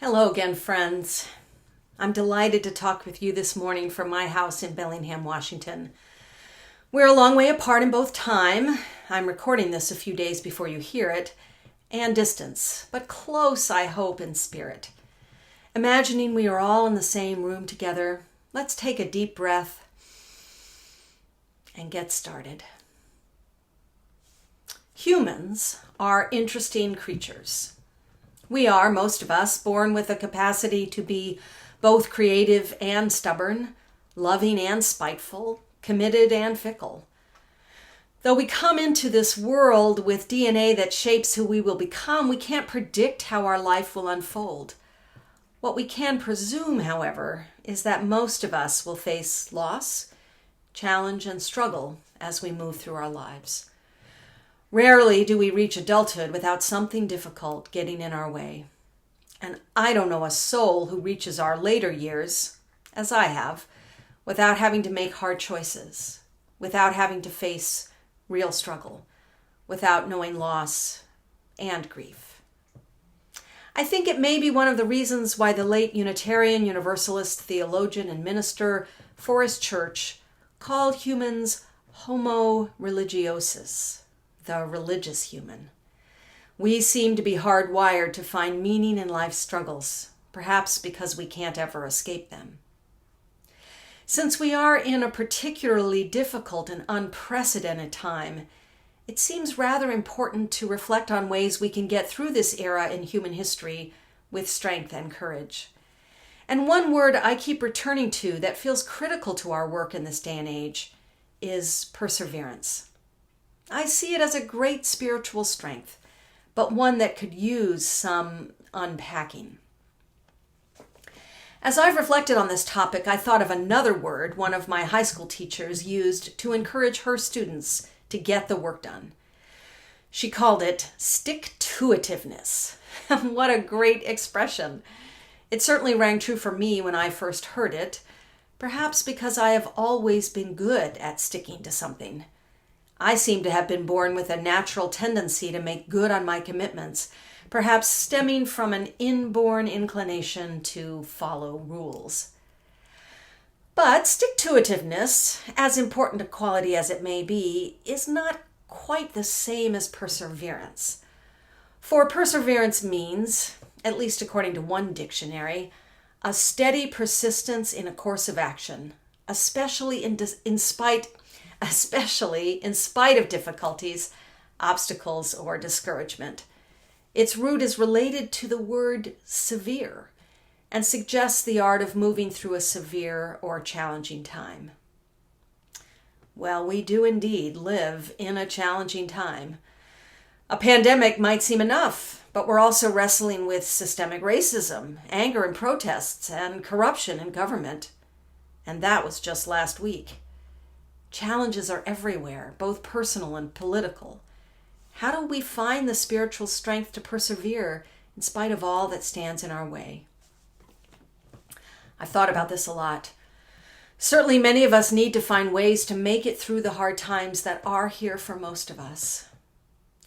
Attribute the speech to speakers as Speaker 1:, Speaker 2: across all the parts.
Speaker 1: Hello again, friends. I'm delighted to talk with you this morning from my house in Bellingham, Washington. We're a long way apart in both time. I'm recording this a few days before you hear it, and distance, but close, I hope, in spirit. Imagining we are all in the same room together, let's take a deep breath and get started. Humans are interesting creatures. We are, most of us, born with a capacity to be both creative and stubborn, loving and spiteful, committed and fickle. Though we come into this world with DNA that shapes who we will become, we can't predict how our life will unfold. What we can presume, however, is that most of us will face loss, challenge, and struggle as we move through our lives. Rarely do we reach adulthood without something difficult getting in our way. And I don't know a soul who reaches our later years, as I have, without having to make hard choices, without having to face real struggle, without knowing loss and grief. I think it may be one of the reasons why the late Unitarian Universalist theologian and minister Forrest Church called humans Homo religiosus, the religious human. We seem to be hardwired to find meaning in life's struggles, perhaps because we can't ever escape them. Since we are in a particularly difficult and unprecedented time, it seems rather important to reflect on ways we can get through this era in human history with strength and courage. And one word I keep returning to that feels critical to our work in this day and age is perseverance. I see it as a great spiritual strength, but one that could use some unpacking. As I've reflected on this topic, I thought of another word one of my high school teachers used to encourage her students to get the work done. She called it stick-to-itiveness. What a great expression. It certainly rang true for me when I first heard it, perhaps because I have always been good at sticking to something. I seem to have been born with a natural tendency to make good on my commitments, perhaps stemming from an inborn inclination to follow rules. But stick-to-itiveness, as important a quality as it may be, is not quite the same as perseverance. For perseverance means, at least according to one dictionary, a steady persistence in a course of action, especially in spite of difficulties, obstacles, or discouragement. Its root is related to the word severe and suggests the art of moving through a severe or challenging time. Well, we do indeed live in a challenging time. A pandemic might seem enough, but we're also wrestling with systemic racism, anger and protests, and corruption in government. And that was just last week. Challenges are everywhere, both personal and political. How do we find the spiritual strength to persevere in spite of all that stands in our way? I've thought about this a lot. Certainly many of us need to find ways to make it through the hard times that are here for most of us.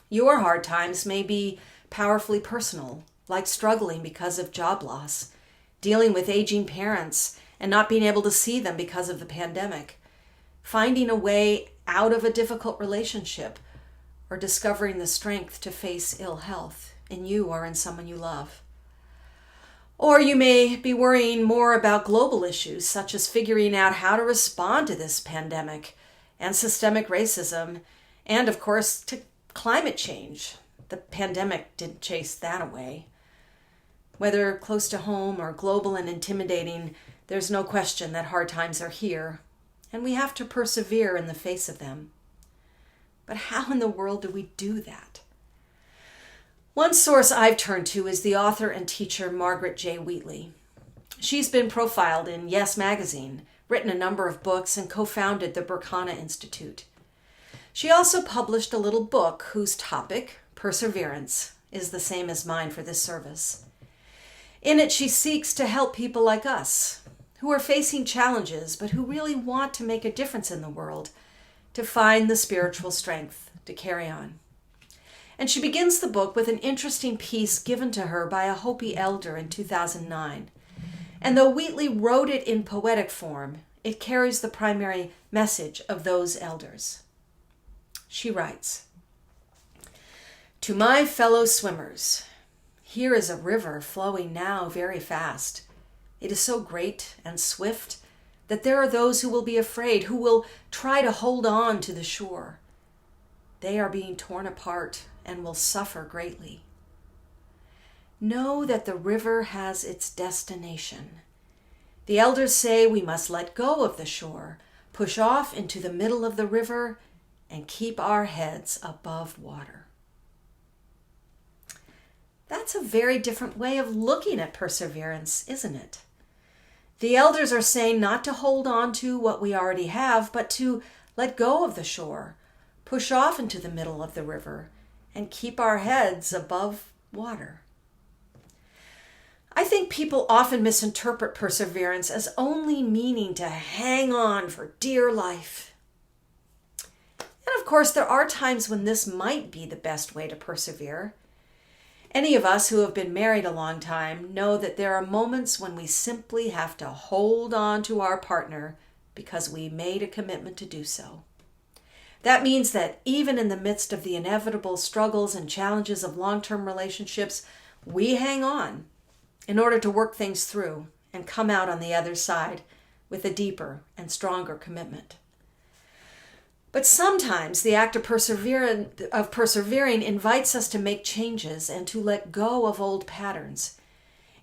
Speaker 1: Your hard times may be powerfully personal, like struggling because of job loss, dealing with aging parents and not being able to see them because of the pandemic, finding a way out of a difficult relationship, or discovering the strength to face ill health in you or in someone you love. Or you may be worrying more about global issues, such as figuring out how to respond to this pandemic and systemic racism, and of course, to climate change. The pandemic didn't chase that away. Whether close to home or global and intimidating, there's no question that hard times are here, and we have to persevere in the face of them. But how in the world do we do that? One source I've turned to is the author and teacher Margaret J. Wheatley. She's been profiled in Yes Magazine, written a number of books, and co-founded the Berkana Institute. She also published a little book whose topic, perseverance, is the same as mine for this service. In it, she seeks to help people like us, who are facing challenges, but who really want to make a difference in the world, to find the spiritual strength to carry on. And she begins the book with an interesting piece given to her by a Hopi elder in 2009. And though Wheatley wrote it in poetic form, it carries the primary message of those elders. She writes, "To my fellow swimmers, here is a river flowing now very fast. It is so great and swift that there are those who will be afraid, who will try to hold on to the shore. They are being torn apart and will suffer greatly. Know that the river has its destination. The elders say we must let go of the shore, push off into the middle of the river, and keep our heads above water." That's a very different way of looking at perseverance, isn't it? The elders are saying not to hold on to what we already have, but to let go of the shore, push off into the middle of the river, and keep our heads above water. I think people often misinterpret perseverance as only meaning to hang on for dear life. And of course, there are times when this might be the best way to persevere. Any of us who have been married a long time know that there are moments when we simply have to hold on to our partner because we made a commitment to do so. That means that even in the midst of the inevitable struggles and challenges of long-term relationships, we hang on in order to work things through and come out on the other side with a deeper and stronger commitment. But sometimes the act of persevering invites us to make changes and to let go of old patterns.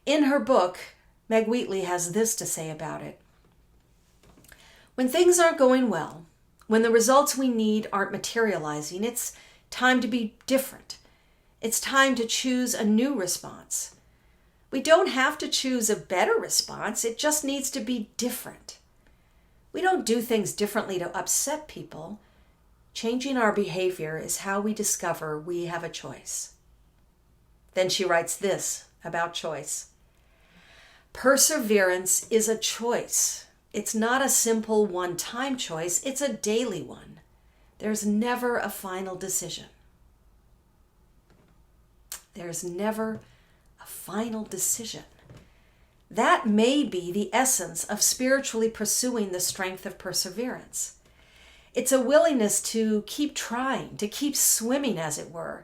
Speaker 1: In her book, Meg Wheatley has this to say about it. "When things aren't going well, when the results we need aren't materializing, it's time to be different. It's time to choose a new response. We don't have to choose a better response, it just needs to be different. We don't do things differently to upset people. Changing our behavior is how we discover we have a choice." Then she writes this about choice. "Perseverance is a choice. It's not a simple one-time choice, it's a daily one. There's never a final decision." There's never a final decision. That may be the essence of spiritually pursuing the strength of perseverance. It's a willingness to keep trying, to keep swimming, as it were,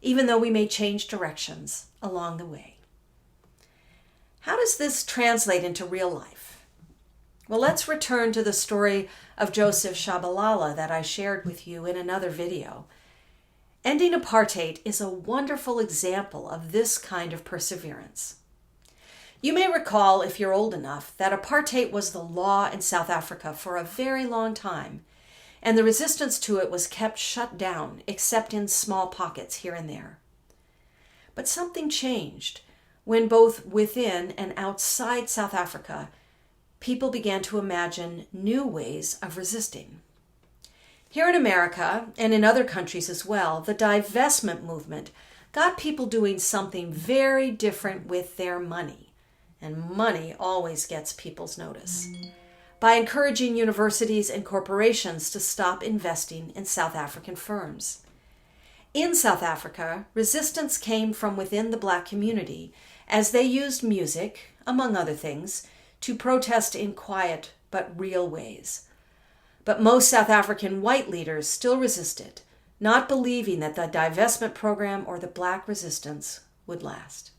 Speaker 1: even though we may change directions along the way. How does this translate into real life? Well, let's return to the story of Joseph Shabalala that I shared with you in another video. Ending apartheid is a wonderful example of this kind of perseverance. You may recall, if you're old enough, that apartheid was the law in South Africa for a very long time, and the resistance to it was kept shut down, except in small pockets here and there. But something changed when both within and outside South Africa, people began to imagine new ways of resisting. Here in America, and in other countries as well, the divestment movement got people doing something very different with their money. And money always gets people's notice. By encouraging universities and corporations to stop investing in South African firms. In South Africa, resistance came from within the Black community as they used music, among other things, to protest in quiet but real ways. But most South African white leaders still resisted, not believing that the divestment program or the Black resistance would last.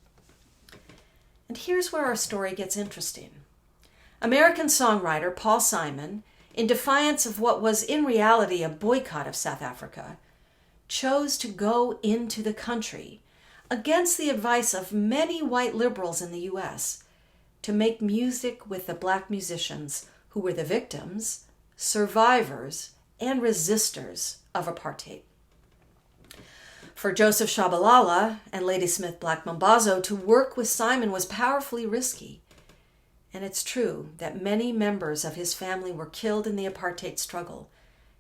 Speaker 1: And here's where our story gets interesting. American songwriter Paul Simon, in defiance of what was in reality a boycott of South Africa, chose to go into the country, against the advice of many white liberals in the U.S., to make music with the Black musicians who were the victims, survivors, and resistors of apartheid. For Joseph Shabalala and Ladysmith Black Mambazo to work with Simon was powerfully risky. And it's true that many members of his family were killed in the apartheid struggle,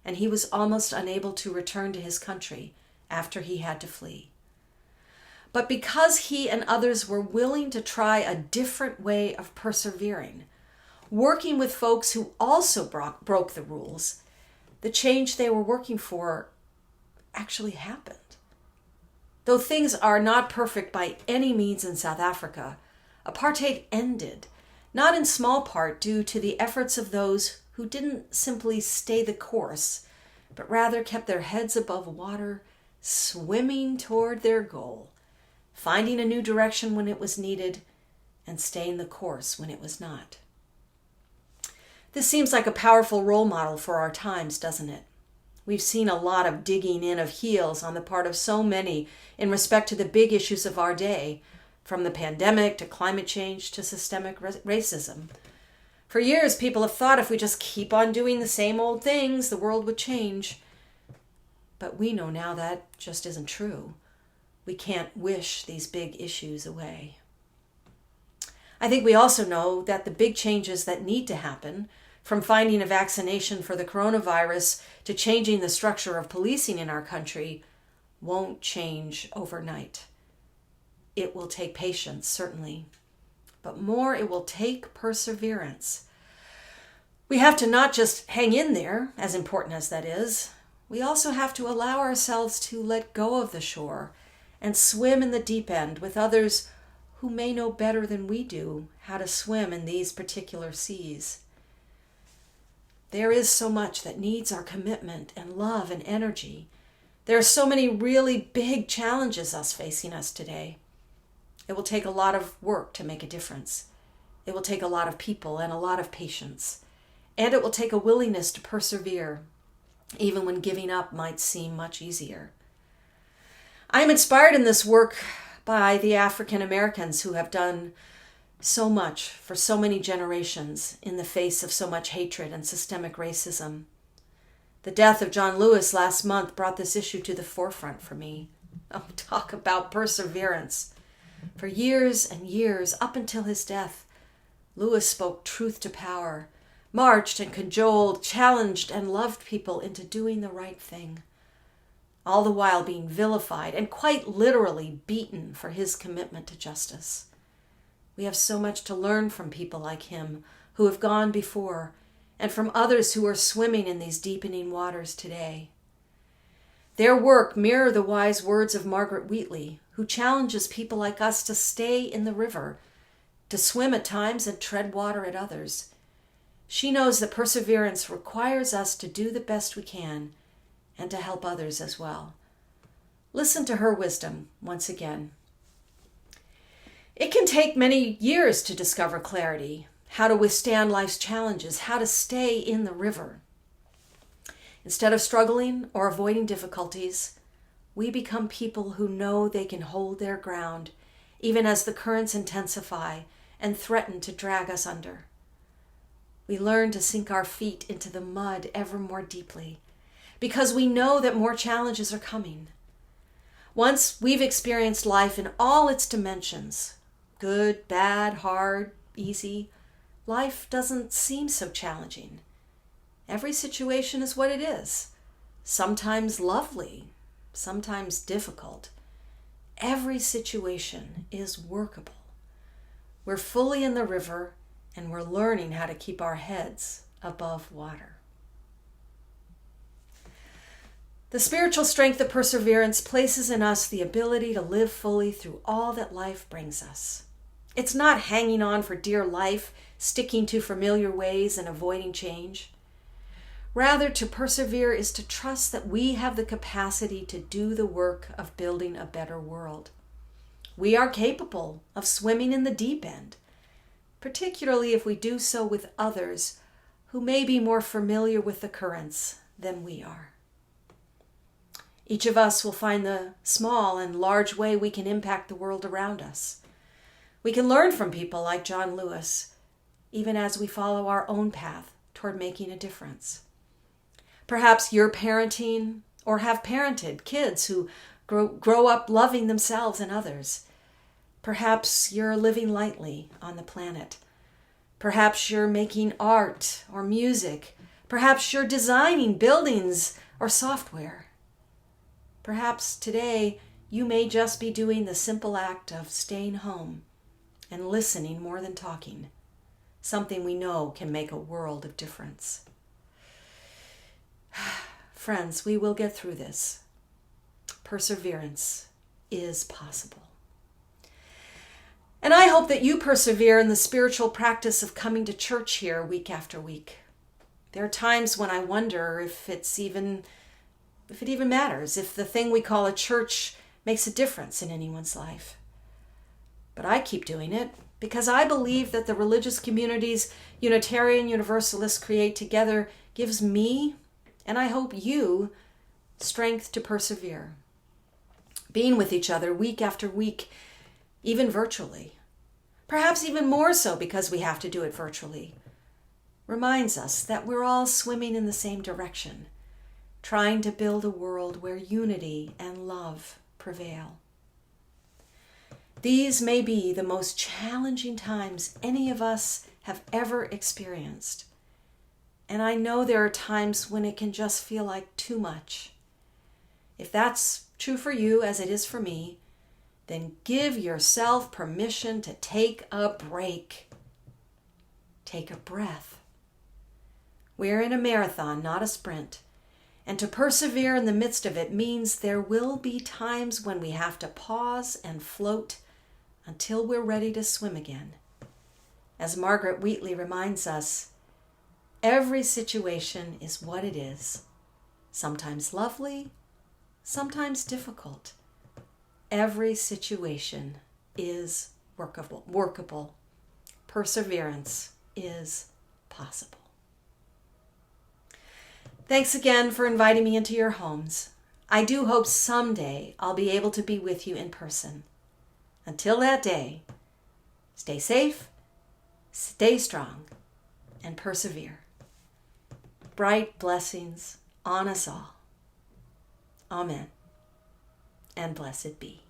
Speaker 1: and he was almost unable to return to his country after he had to flee. But because he and others were willing to try a different way of persevering, working with folks who also broke the rules, the change they were working for actually happened. Though things are not perfect by any means in South Africa, apartheid ended, not in small part due to the efforts of those who didn't simply stay the course, but rather kept their heads above water, swimming toward their goal, finding a new direction when it was needed, and staying the course when it was not. This seems like a powerful role model for our times, doesn't it? We've seen a lot of digging in of heels on the part of so many in respect to the big issues of our day, from the pandemic to climate change to systemic racism. For years, people have thought if we just keep on doing the same old things, the world would change. But we know now that just isn't true. We can't wish these big issues away. I think we also know that the big changes that need to happen, from finding a vaccination for the coronavirus to changing the structure of policing in our country, won't change overnight. It will take patience, certainly, but more, it will take perseverance. We have to not just hang in there, as important as that is. We also have to allow ourselves to let go of the shore and swim in the deep end with others who may know better than we do how to swim in these particular seas. There is so much that needs our commitment and love and energy. There are so many really big challenges facing us today. It will take a lot of work to make a difference. It will take a lot of people and a lot of patience. And it will take a willingness to persevere, even when giving up might seem much easier. I am inspired in this work by the African Americans who have done so much for so many generations in the face of so much hatred and systemic racism. The death of John Lewis last month brought this issue to the forefront for me. Oh, talk about perseverance. For years and years, up until his death, Lewis spoke truth to power, marched and cajoled, challenged and loved people into doing the right thing, all the while being vilified and quite literally beaten for his commitment to justice. We have so much to learn from people like him who have gone before, and from others who are swimming in these deepening waters today. Their work mirror the wise words of Margaret Wheatley, who challenges people like us to stay in the river, to swim at times and tread water at others. She knows that perseverance requires us to do the best we can and to help others as well. Listen to her wisdom once again. It can take many years to discover clarity, how to withstand life's challenges, how to stay in the river. Instead of struggling or avoiding difficulties, we become people who know they can hold their ground, even as the currents intensify and threaten to drag us under. We learn to sink our feet into the mud ever more deeply, because we know that more challenges are coming. Once we've experienced life in all its dimensions, good, bad, hard, easy, life doesn't seem so challenging. Every situation is what it is, sometimes lovely, sometimes difficult. Every situation is workable. We're fully in the river, and we're learning how to keep our heads above water. The spiritual strength of perseverance places in us the ability to live fully through all that life brings us. It's not hanging on for dear life, sticking to familiar ways and avoiding change. Rather, to persevere is to trust that we have the capacity to do the work of building a better world. We are capable of swimming in the deep end, particularly if we do so with others who may be more familiar with the currents than we are. Each of us will find the small and large way we can impact the world around us. We can learn from people like John Lewis, even as we follow our own path toward making a difference. Perhaps you're parenting or have parented kids who grow up loving themselves and others. Perhaps you're living lightly on the planet. Perhaps you're making art or music. Perhaps you're designing buildings or software. Perhaps today you may just be doing the simple act of staying home and listening more than talking, something we know can make a world of difference. Friends, we will get through this. Perseverance is possible. And I hope that you persevere in the spiritual practice of coming to church here week after week. There are times when I wonder if it even matters, if the thing we call a church makes a difference in anyone's life. But I keep doing it because I believe that the religious communities Unitarian Universalists create together gives me, and I hope you, strength to persevere. Being with each other week after week, even virtually, perhaps even more so because we have to do it virtually, reminds us that we're all swimming in the same direction, trying to build a world where unity and love prevail. These may be the most challenging times any of us have ever experienced. And I know there are times when it can just feel like too much. If that's true for you, as it is for me, then give yourself permission to take a break. Take a breath. We're in a marathon, not a sprint. And to persevere in the midst of it means there will be times when we have to pause and float until we're ready to swim again. As Margaret Wheatley reminds us, every situation is what it is, sometimes lovely, sometimes difficult. Every situation is workable. Perseverance is possible. Thanks again for inviting me into your homes. I do hope someday I'll be able to be with you in person. Until that day, stay safe, stay strong, and persevere. Bright blessings on us all. Amen. And blessed be.